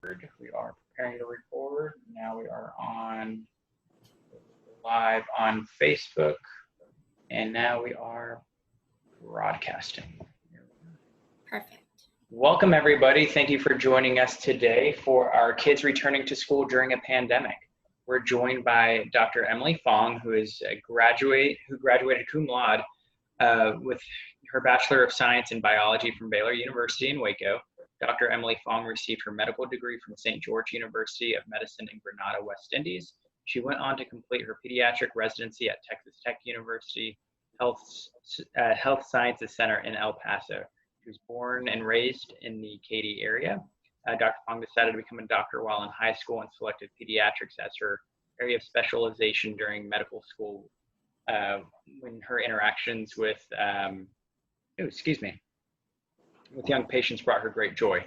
We are preparing to record. Now we are on live on Facebook, and now we are broadcasting. Perfect. Welcome, everybody. Thank you for joining us today for our Kids Returning to School During a Pandemic. We're joined by Dr. Emily Fong, who graduated cum laude with her Bachelor of Science in Biology from Baylor University in Waco. Dr. Emily Fong received her medical degree from St. George University of Medicine in Grenada, West Indies. She went on to complete her pediatric residency at Texas Tech University Health Sciences Center in El Paso. She was born and raised in the Katy area. Dr. Fong decided to become a doctor while in high school and selected pediatrics as her area of specialization during medical school when her interactions with young patients brought her great joy.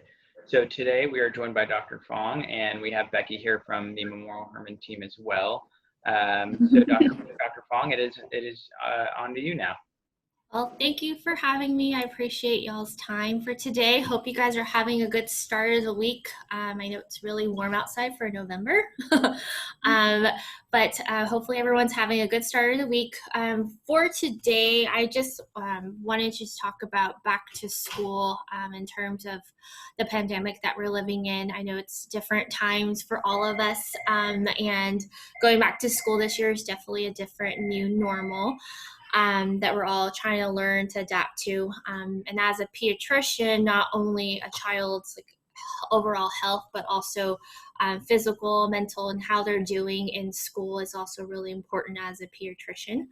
So today we are joined by Dr. Fong, and we have Becky here from the Memorial Hermann team as well. So Dr. Fong, it is on to you now. Well, thank you for having me. I appreciate y'all's time for today. Hope you guys are having a good start of the week. I know it's really warm outside for November, but hopefully everyone's having a good start of the week. For today, I just wanted to talk about back to school in terms of the pandemic that we're living in. I know it's different times for all of us, and going back to school this year is definitely a different new normal. That we're all trying to learn to adapt to. And as a pediatrician, not only a child's overall health, but also physical, mental, and how they're doing in school is also really important as a pediatrician.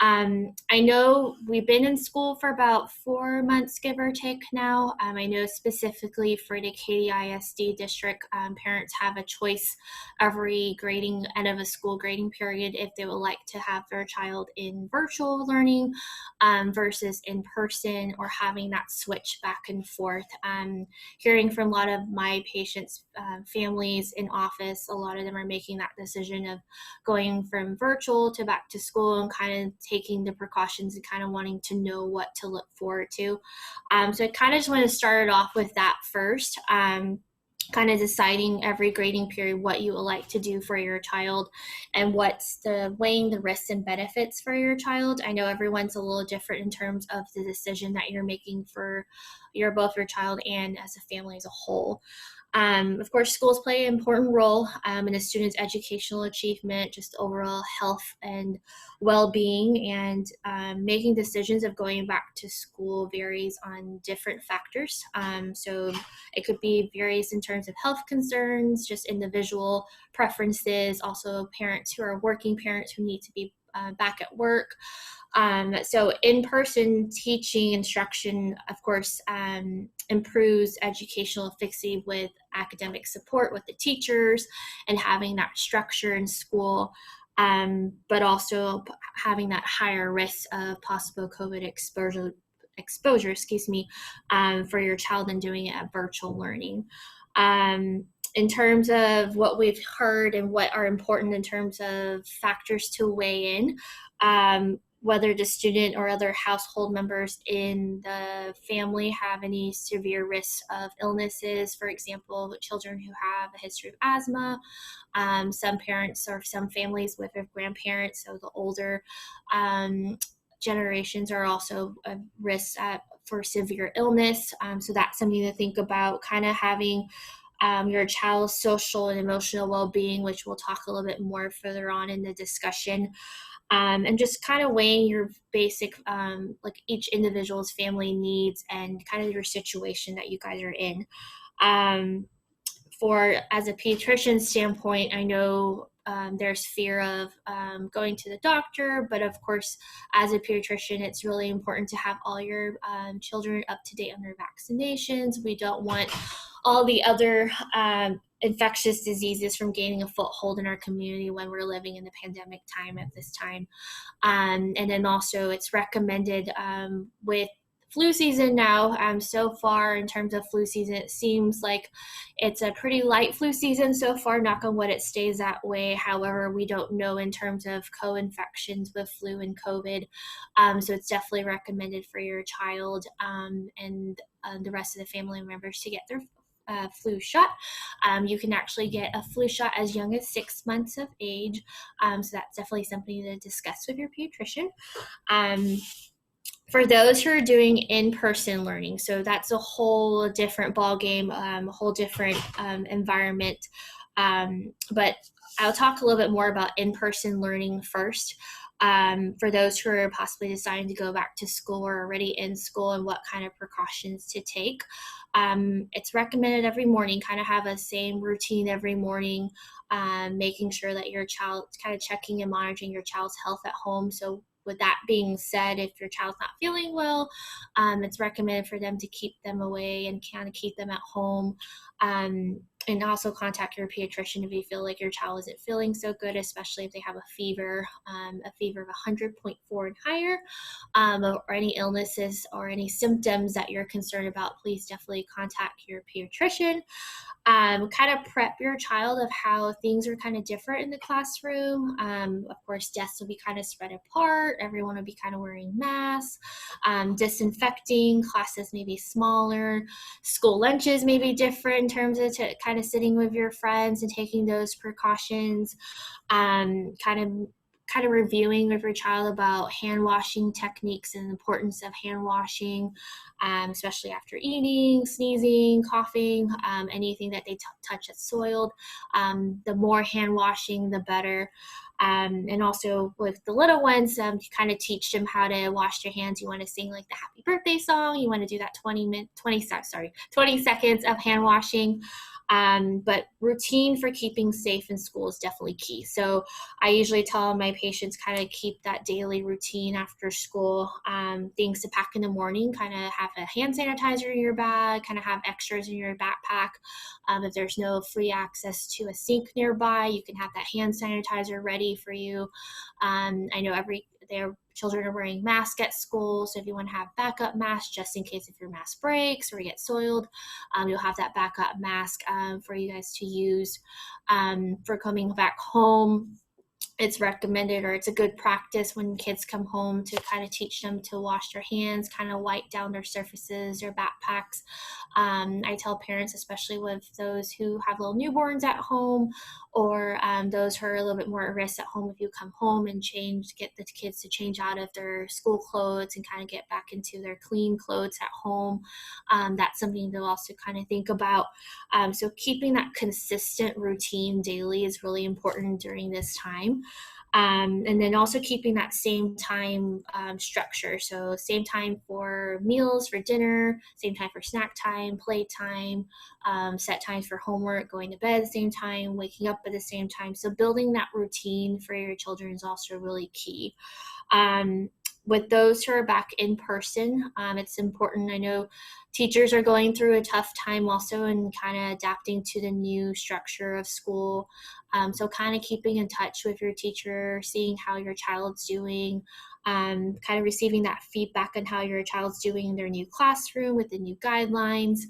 I know we've been in school for about 4 months, give or take now. I know specifically for the Katy ISD district, parents have a choice every end of a school grading period if they would like to have their child in virtual learning versus in person, or having that switch back and forth. Hearing from a lot of my patients' families in office, a lot of them are making that decision of going from virtual to back to school and kind of taking the precautions and kind of wanting to know what to look forward to. So I kind of just want to start it off with that first. Kind of deciding every grading period what you would like to do for your child and what's weighing the risks and benefits for your child. I know everyone's a little different in terms of the decision that you're making for both your child and as a family as a whole. Of course, schools play an important role in a student's educational achievement, just overall health and well-being, and making decisions of going back to school varies on different factors. So it could be varies in terms of health concerns, just individual preferences, also parents who are working parents who need to be back at work. So in-person teaching instruction, of course, improves educational efficacy with academic support with the teachers and having that structure in school, but also having that higher risk of possible COVID exposure, for your child and doing it at virtual learning. In terms of what we've heard and what are important in terms of factors to weigh in, whether the student or other household members in the family have any severe risks of illnesses, for example, children who have a history of asthma. Some parents or some families with their grandparents, so the older generations, are also a risk for severe illness. So that's something to think about, kind of having your child's social and emotional well-being, which we'll talk a little bit more further on in the discussion. And just kind of weighing your basic, each individual's family needs and kind of your situation that you guys are in. As a pediatrician standpoint, I know there's fear of going to the doctor, but of course, as a pediatrician, it's really important to have all your children up to date on their vaccinations. We don't want all the other infectious diseases from gaining a foothold in our community when we're living in the pandemic time at this time. And then also it's recommended with flu season now. So far in terms of flu season, it seems like it's a pretty light flu season so far. Knock on wood, it stays that way. However, we don't know in terms of co-infections with flu and COVID. So it's definitely recommended for your child and the rest of the family members to get their flu shot. You can actually get a flu shot as young as 6 months of age. So that's definitely something to discuss with your pediatrician. For those who are doing in-person learning, so that's a whole different ballgame, a whole different environment. But I'll talk a little bit more about in-person learning first. For those who are possibly deciding to go back to school or already in school, and what kind of precautions to take. It's recommended every morning, kind of have a same routine every morning, making sure that your child, kind of checking and monitoring your child's health at home. So with that being said, if your child's not feeling well, it's recommended for them to keep them away and kind of keep them at home. And also contact your pediatrician if you feel like your child isn't feeling so good, especially if they have a fever of 100.4 and higher, or any illnesses or any symptoms that you're concerned about. Please definitely contact your pediatrician. Kind of prep your child of how things are kind of different in the classroom. Of course, desks will be kind of spread apart. Everyone will be kind of wearing masks, disinfecting. Classes may be smaller. School lunches may be different in terms of kind of sitting with your friends and taking those precautions. Kind of reviewing with your child about hand washing techniques and the importance of hand washing, especially after eating, sneezing, coughing, anything that they touch that's soiled. The more hand washing, the better. And also with the little ones, you kind of teach them how to wash their hands. You want to sing like the happy birthday song. You want to do that 20 seconds of hand washing. But routine for keeping safe in school is definitely key. So I usually tell my patients kind of keep that daily routine after school, things to pack in the morning, kind of have a hand sanitizer in your bag, kind of have extras in your backpack. If there's no free access to a sink nearby, you can have that hand sanitizer ready for you. I know their children are wearing masks at school, so if you want to have backup masks just in case if your mask breaks or gets soiled, you'll have that backup mask for you guys to use. For coming back home, it's recommended, or it's a good practice when kids come home, to kind of teach them to wash their hands, kind of wipe down their surfaces, their backpacks. I tell parents, especially with those who have little newborns at home, or those who are a little bit more at risk at home, if you come home and get the kids to change out of their school clothes and kind of get back into their clean clothes at home. That's something to also kind of think about. So keeping that consistent routine daily is really important during this time. And then also keeping that same time structure. So same time for meals, for dinner, same time for snack time, playtime, set times for homework, going to bed at the same time, waking up at the same time. So building that routine for your children is also really key. With those who are back in person, it's important. I know teachers are going through a tough time also, and kind of adapting to the new structure of school. So kind of keeping in touch with your teacher, seeing how your child's doing, kind of receiving that feedback on how your child's doing in their new classroom with the new guidelines.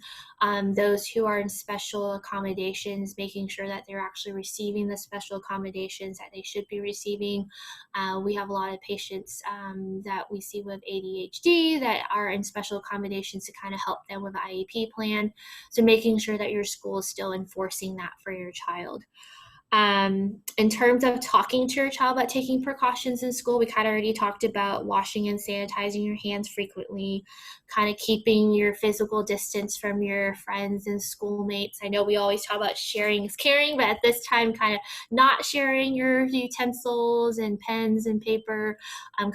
Those who are in special accommodations, making sure that they're actually receiving the special accommodations that they should be receiving. We have a lot of patients that we see with ADHD that are in special accommodations to kind of help them with the IEP plan. So making sure that your school is still enforcing that for your child. In terms of talking to your child about taking precautions in school, we kind of already talked about washing and sanitizing your hands frequently, kind of keeping your physical distance from your friends and schoolmates. I know we always talk about sharing is caring, but at this time, kind of not sharing your utensils and pens and paper,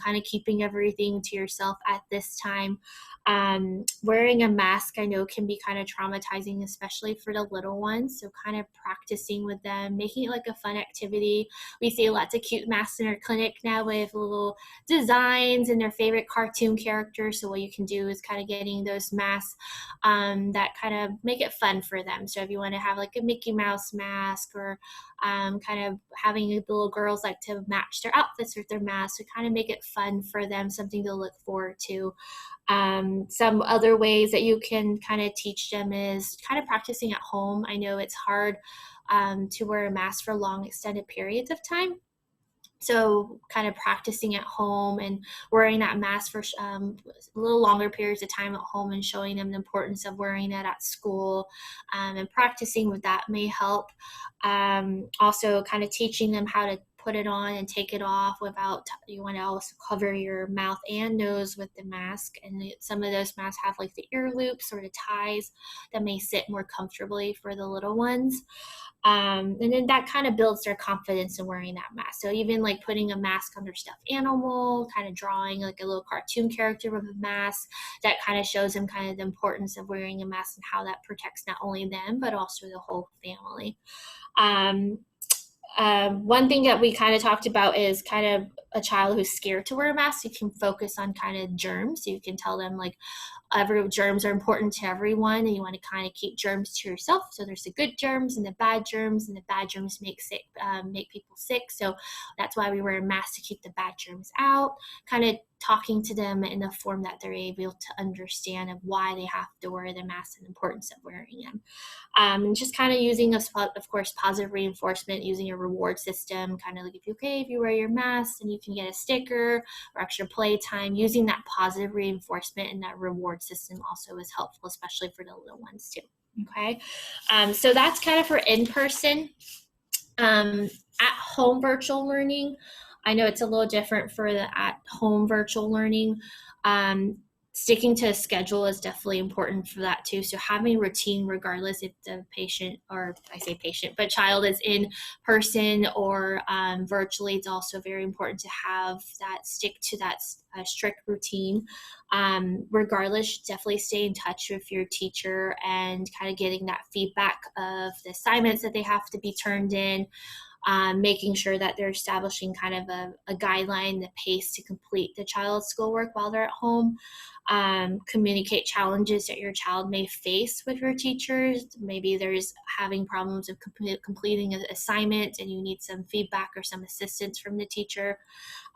kind of keeping everything to yourself at this time. Wearing a mask, I know, can be kind of traumatizing, especially for the little ones. So kind of practicing with them, making it like a fun activity. We see lots of cute masks in our clinic now with little designs and their favorite cartoon characters. So what you can do is kind of getting those masks that kind of make it fun for them. So if you want to have like a Mickey Mouse mask, or kind of having the little girls like to match their outfits with their masks, to kind of make it fun for them, something to look forward to. Some other ways that you can kind of teach them is kind of practicing at home. I know it's hard to wear a mask for long extended periods of time. So kind of practicing at home and wearing that mask for a little longer periods of time at home and showing them the importance of wearing it at school, and practicing with that may help. Also kind of teaching them how to put it on and take it off without, you want to also cover your mouth and nose with the mask. And some of those masks have like the ear loops or the ties that may sit more comfortably for the little ones. And then that kind of builds their confidence in wearing that mask. So even like putting a mask on their stuffed animal, kind of drawing like a little cartoon character with a mask, that kind of shows them kind of the importance of wearing a mask and how that protects not only them, but also the whole family. Um, One thing that we kind of talked about is kind of a child who's scared to wear a mask. You can focus on kind of germs. You can tell them like, germs are important to everyone, and you want to kind of keep germs to yourself. So there's the good germs and the bad germs, and the bad germs make people sick. So that's why we wear a mask, to keep the bad germs out. Kind of talking to them in a form that they're able to understand of why they have to wear the mask and the importance of wearing them. And just kind of using, of course, positive reinforcement, using a reward system, kind of like, if you wear your mask, and you can get a sticker or extra play time. Using that positive reinforcement and that reward system also is helpful, especially for the little ones too. Okay, so that's kind of for in-person. At home virtual learning, I know it's a little different for the at home virtual learning. Sticking to a schedule is definitely important for that too. So having routine, regardless if the patient, or I say patient, but child is in person or virtually, it's also very important to have that, stick to that strict routine. Regardless, definitely stay in touch with your teacher and kind of getting that feedback of the assignments that they have to be turned in. Making sure that they're establishing kind of a guideline, the pace to complete the child's schoolwork while they're at home. Communicate challenges that your child may face with your teachers. Maybe there's having problems of completing an assignment and you need some feedback or some assistance from the teacher.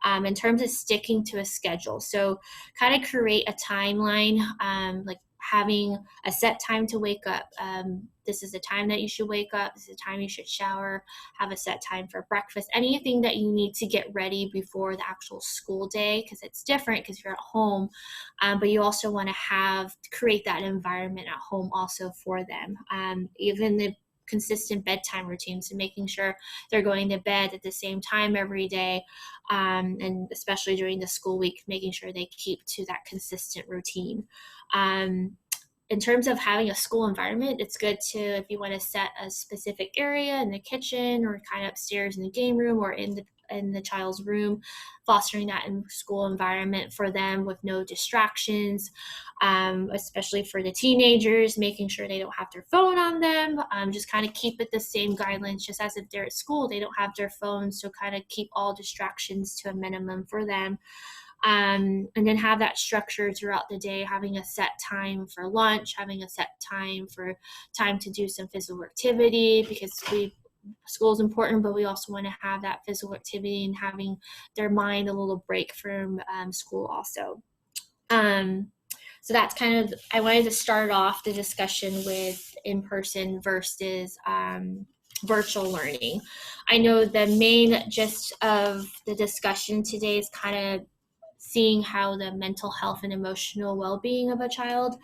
In terms of sticking to a schedule, so kind of create a timeline, like having a set time to wake up. This is the time that you should wake up. This is the time you should shower. Have a set time for breakfast. Anything that you need to get ready before the actual school day, because it's different because you're at home. But you also want to create that environment at home also for them. Even the consistent bedtime routines, and making sure they're going to bed at the same time every day, and especially during the school week, making sure they keep to that consistent routine. In terms of having a school environment, it's good to, if you want to set a specific area in the kitchen or kind of upstairs in the game room or in the child's room, fostering that in school environment for them with no distractions, especially for the teenagers, making sure they don't have their phone on them. Just kind of keep it the same guidelines, just as if they're at school, they don't have their phones. So kind of keep all distractions to a minimum for them. And then have that structure throughout the day, having a set time for lunch, having a set time to do some physical activity, because school is important, but we also want to have that physical activity and having their mind a little break from school also. So that's kind of, I wanted to start off the discussion with in-person versus virtual learning. I know the main gist of the discussion today is kind of seeing how the mental health and emotional well-being of a child.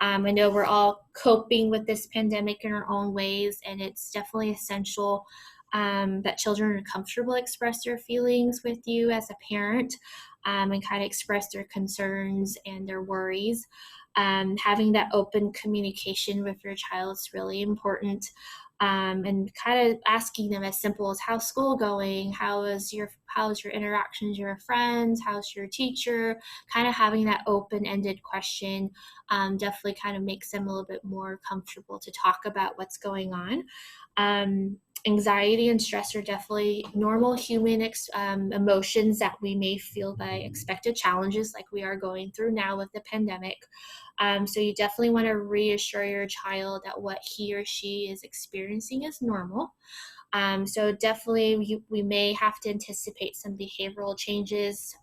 I know we're all coping with this pandemic in our own ways, and it's definitely essential that children are comfortable express their feelings with you as a parent, and kind of express their concerns and their worries. Having that open communication with your child is really important. And kind of asking them as simple as, how's school going? How's your interactions with your friends? How's your teacher? Kind of having that open-ended question definitely kind of makes them a little bit more comfortable to talk about what's going on. Anxiety and stress are definitely normal human emotions that we may feel by expected challenges like we are going through now with the pandemic. So you definitely want to reassure your child that what he or she is experiencing is normal. So definitely we may have to anticipate some behavioral changes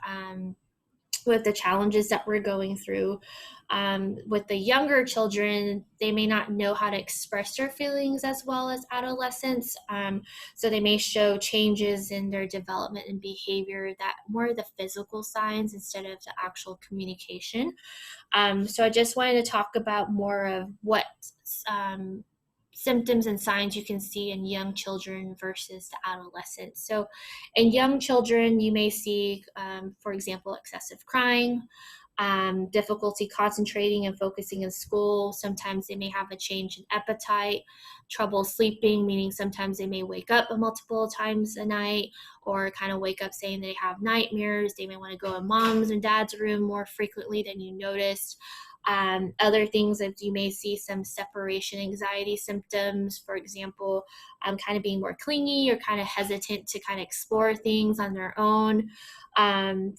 with the challenges that we're going through. With the younger children, they may not know how to express their feelings as well as adolescents. So they may show changes in their development and behavior that more of the physical signs instead of the actual communication. So I just wanted to talk about more of what um, symptoms and signs you can see in young children versus the adolescents. So in young children, you may see, for example, excessive crying, difficulty concentrating and focusing in school. Sometimes they may have a change in appetite, trouble sleeping, meaning sometimes they may wake up multiple times a night, or kind of wake up saying they have nightmares. They may want to go in mom's and dad's room more frequently than you noticed. Other things that you may see some separation anxiety symptoms, for example, kind of being more clingy or kind of hesitant to kind of explore things on their own.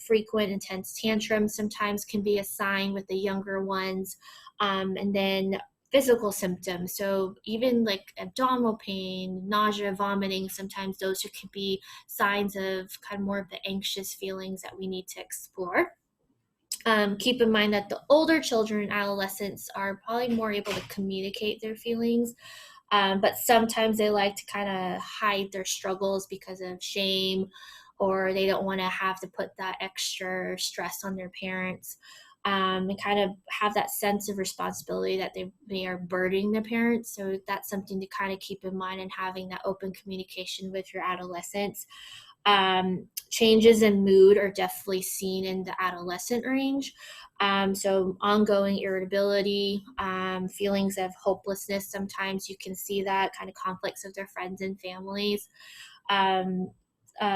Frequent intense tantrums sometimes can be a sign with the younger ones. And then physical symptoms. So even like abdominal pain, nausea, vomiting, sometimes those could be signs of kind of more of the anxious feelings that we need to explore. Keep in mind that the older children and adolescents are probably more able to communicate their feelings, but sometimes they like to kind of hide their struggles because of shame, or they don't want to have to put that extra stress on their parents, and kind of have that sense of responsibility that they are burdening the parents. So that's something to kind of keep in mind, and having that open communication with your adolescents. Changes in mood are definitely seen in the adolescent range. So ongoing irritability, feelings of hopelessness, sometimes you can see that kind of conflicts with their friends and families. Um,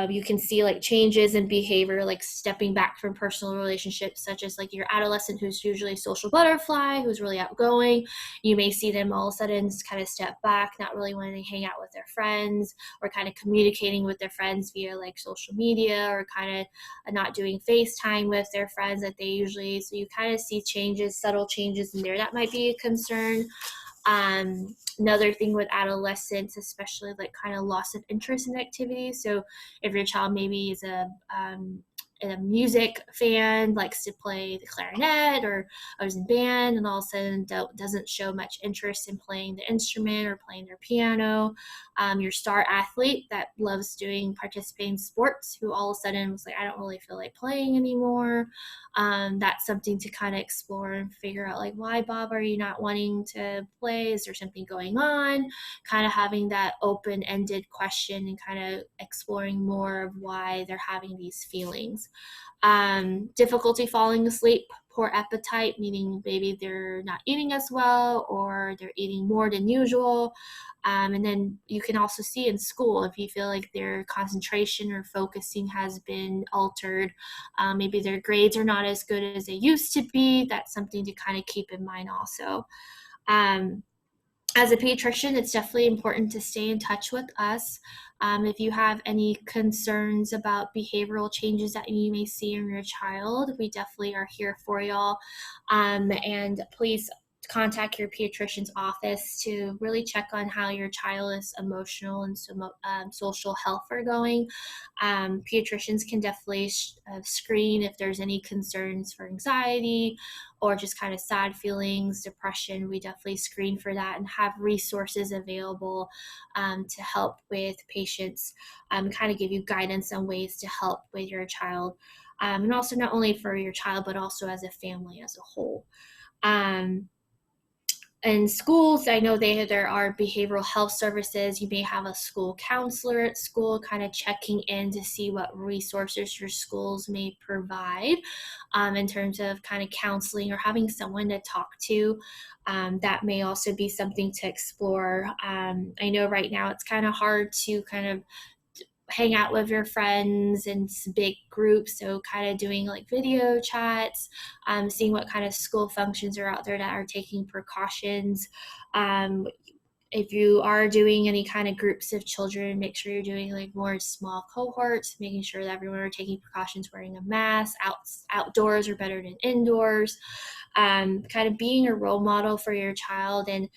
you can see like changes in behavior, like stepping back from personal relationships, such as like your adolescent who's usually a social butterfly, who's really outgoing. You may see them all of a sudden kind of step back, not really wanting to hang out with their friends, or kind of communicating with their friends via like social media, or kind of not doing FaceTime with their friends that they usually. So you kind of see changes, subtle changes in there that might be a concern. Another thing with adolescents, especially like kind of loss of interest in activities. So if your child maybe is a music fan, likes to play the clarinet, or is in band, and all of a sudden doesn't show much interest in playing the instrument or playing their piano. Your star athlete that loves participating in sports, who all of a sudden was like, I don't really feel like playing anymore. That's something to kind of explore and figure out, like, why, Bob, are you not wanting to play? Is there something going on? Kind of having that open-ended question and kind of exploring more of why they're having these feelings. Difficulty falling asleep, poor appetite, meaning maybe they're not eating as well, or they're eating more than usual. And then you can also see in school if you feel like their concentration or focusing has been altered. Maybe their grades are not as good as they used to be. That's something to kind of keep in mind also. As a pediatrician, it's definitely important to stay in touch with us. If you have any concerns about behavioral changes that you may see in your child, we definitely are here for y'all. And please contact your pediatrician's office to really check on how your child's emotional and social health are going. Pediatricians can definitely screen if there's any concerns for anxiety or just kind of sad feelings, depression. We definitely screen for that and have resources available to help with patients, kind of give you guidance on ways to help with your child. And also not only for your child, but also as a family as a whole. In schools, I know there are behavioral health services. You may have a school counselor at school kind of checking in to see what resources your schools may provide in terms of kind of counseling or having someone to talk to. That may also be something to explore. I know right now it's kind of hard to kind of hang out with your friends in big groups, so kind of doing like video chats, seeing what kind of school functions are out there that are taking precautions. If you are doing any kind of groups of children, make sure you're doing like more small cohorts, making sure that everyone are taking precautions, wearing a mask. Outdoors are better than indoors. Kind of being a role model for your child, and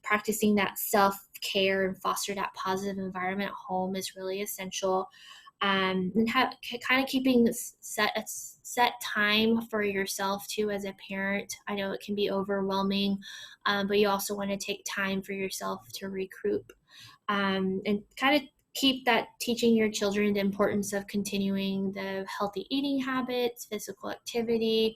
practicing that self-care and foster that positive environment at home is really essential. And kind of keeping set time for yourself too as a parent. I know it can be overwhelming, but you also want to take time for yourself to regroup, and kind of keep that teaching your children the importance of continuing the healthy eating habits, physical activity,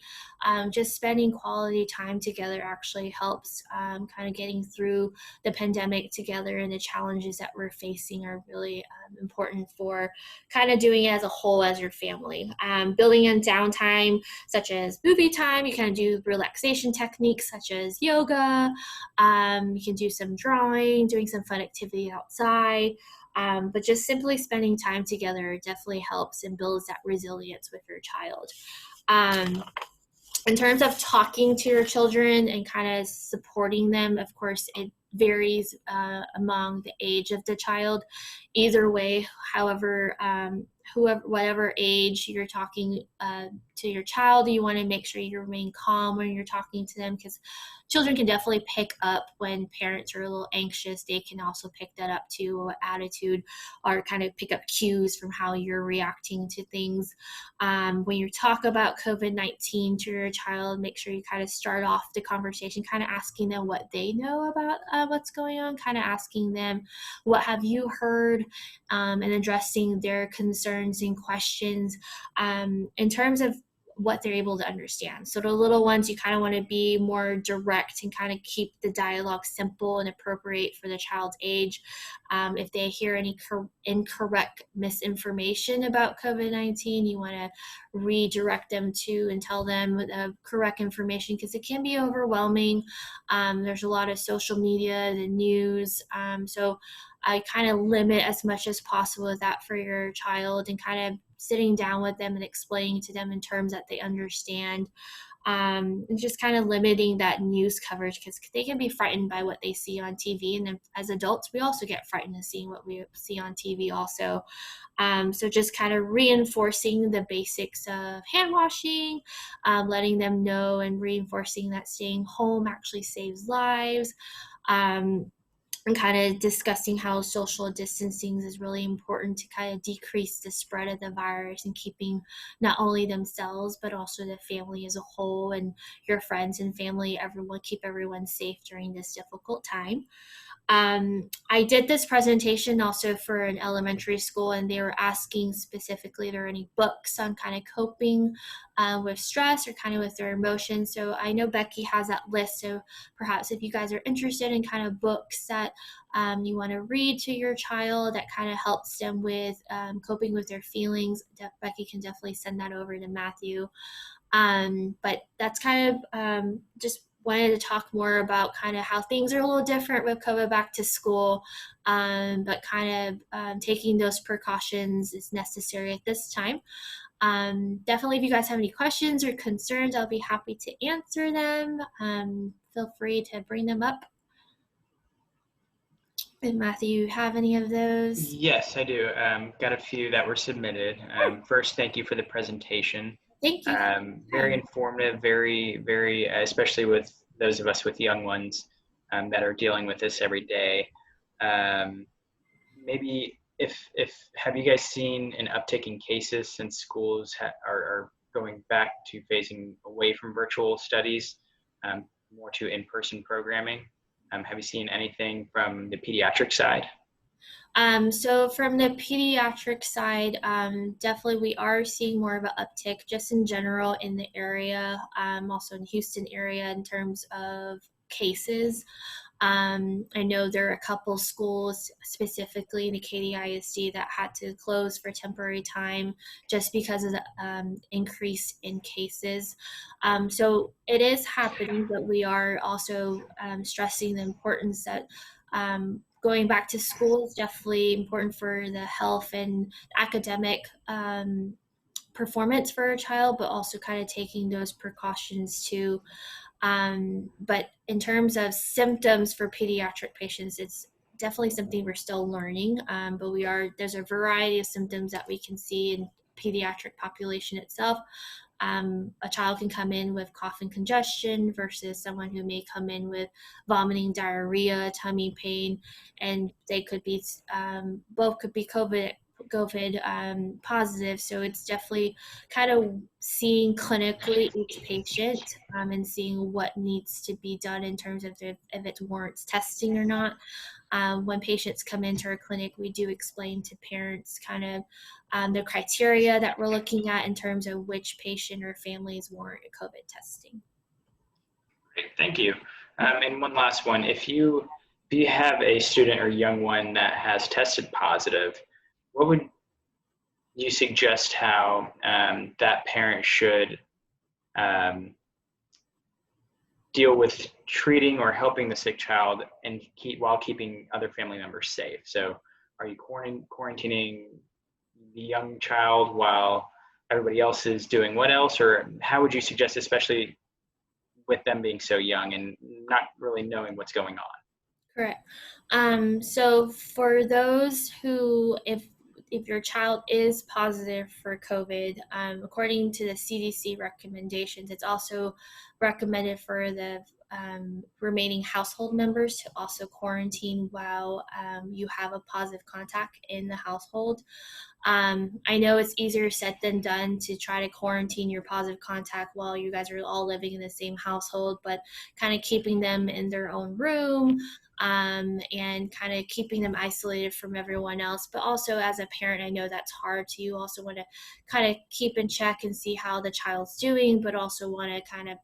just spending quality time together actually helps, kind of getting through the pandemic together, and the challenges that we're facing are really important for kind of doing it as a whole as your family. Building in downtime such as movie time, you can do relaxation techniques such as yoga, you can do some drawing, doing some fun activity outside. But just simply spending time together definitely helps and builds that resilience with your child. Um, in terms of talking to your children and kind of supporting them, of course, it varies among the age of the child. Either way, however, whatever age you're talking to your child, you want to make sure you remain calm when you're talking to them, because children can definitely pick up when parents are a little anxious. They can also pick that up too, attitude, or kind of pick up cues from how you're reacting to things. When you talk about COVID-19 to your child, make sure you kind of start off the conversation, kind of asking them what they know about what's going on, kind of asking them, what have you heard, and addressing their concerns and questions in terms of what they're able to understand. So the little ones, you kind of want to be more direct and kind of keep the dialogue simple and appropriate for the child's age. If they hear any incorrect misinformation about COVID-19, you want to redirect them to and tell them the correct information, because it can be overwhelming. There's a lot of social media, the news. So I kind of limit as much as possible with that for your child, and kind of sitting down with them and explaining to them in terms that they understand, and just kind of limiting that news coverage, because they can be frightened by what they see on TV. And then as adults, we also get frightened of seeing what we see on TV also. So just kind of reinforcing the basics of hand washing, letting them know and reinforcing that staying home actually saves lives. And kind of discussing how social distancing is really important to kind of decrease the spread of the virus, and keeping not only themselves but also the family as a whole, and your friends and family, everyone, keep everyone safe during this difficult time. I did this presentation also for an elementary school, and they were asking specifically if there are any books on kind of coping with stress or kind of with their emotions. So I know Becky has that list. So perhaps if you guys are interested in kind of books that you want to read to your child that kind of helps them with coping with their feelings, Becky can definitely send that over to Matthew. But that's kind of just wanted to talk more about kind of how things are a little different with COVID back to school, but kind of taking those precautions is necessary at this time. Definitely, if you guys have any questions or concerns, I'll be happy to answer them. Feel free to bring them up. And Matthew, you have any of those? Yes, I do. Got a few that were submitted. First, thank you for the presentation. Thank you. Very informative, very, especially with those of us with young ones that are dealing with this every day. Maybe if have you guys seen an uptick in cases since schools are going back to phasing away from virtual studies, more to in-person programming? Have you seen anything from the pediatric side? So from the pediatric side, definitely we are seeing more of an uptick just in general in the area, also in Houston area in terms of cases. I know there are a couple schools, specifically in the KDISD, that had to close for temporary time just because of the increase in cases. So it is happening, but we are also stressing the importance that going back to school is definitely important for the health and academic performance for a child, but also kind of taking those precautions too. But in terms of symptoms for pediatric patients, it's definitely something we're still learning. But there's a variety of symptoms that we can see in pediatric population itself. A child can come in with cough and congestion versus someone who may come in with vomiting, diarrhea, tummy pain, and they could be both could be COVID COVID positive. So it's definitely kind of seeing clinically each patient and seeing what needs to be done in terms of if it warrants testing or not. When patients come into our clinic, we do explain to parents kind of the criteria that we're looking at in terms of which patient or families warrant COVID testing. Great, thank you. And one last one, if you have a student or young one that has tested positive, what would you suggest how that parent should deal with treating or helping the sick child and while keeping other family members safe? So are you quarantining the young child while everybody else is doing what else? Or how would you suggest, especially with them being so young and not really knowing what's going on? Correct. So for those who, if your child is positive for COVID, according to the CDC recommendations, it's also recommended for the remaining household members to also quarantine while you have a positive contact in the household. I know it's easier said than done to try to quarantine your positive contact while you guys are all living in the same household, but kind of keeping them in their own room and kind of keeping them isolated from everyone else. But also as a parent, I know that's hard too. You also want to kind of keep in check and see how the child's doing, but also want to kind of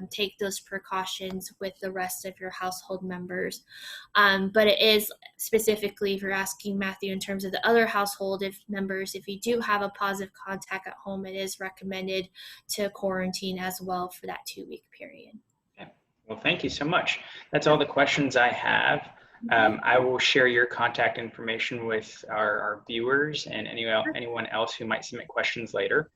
take those precautions with the rest of your household members. But it is specifically, if you're asking Matthew, in terms of the other household members, if you do have a positive contact at home, it is recommended to quarantine as well for that 2-week period. Okay. Well, thank you so much. That's all the questions I have. I will share your contact information with our viewers and anyone else who might submit questions later.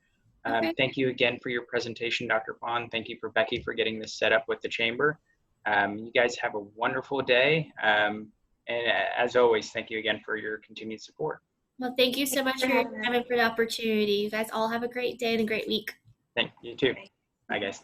Okay. Thank you again for your presentation, Dr. Fong. Thank you for Becky for getting this set up with the chamber. You guys have a wonderful day. And as always, thank you again for your continued support. Well, thank you so much for your time and for the opportunity. You guys all have a great day and a great week. Thank you too. Bye, guys.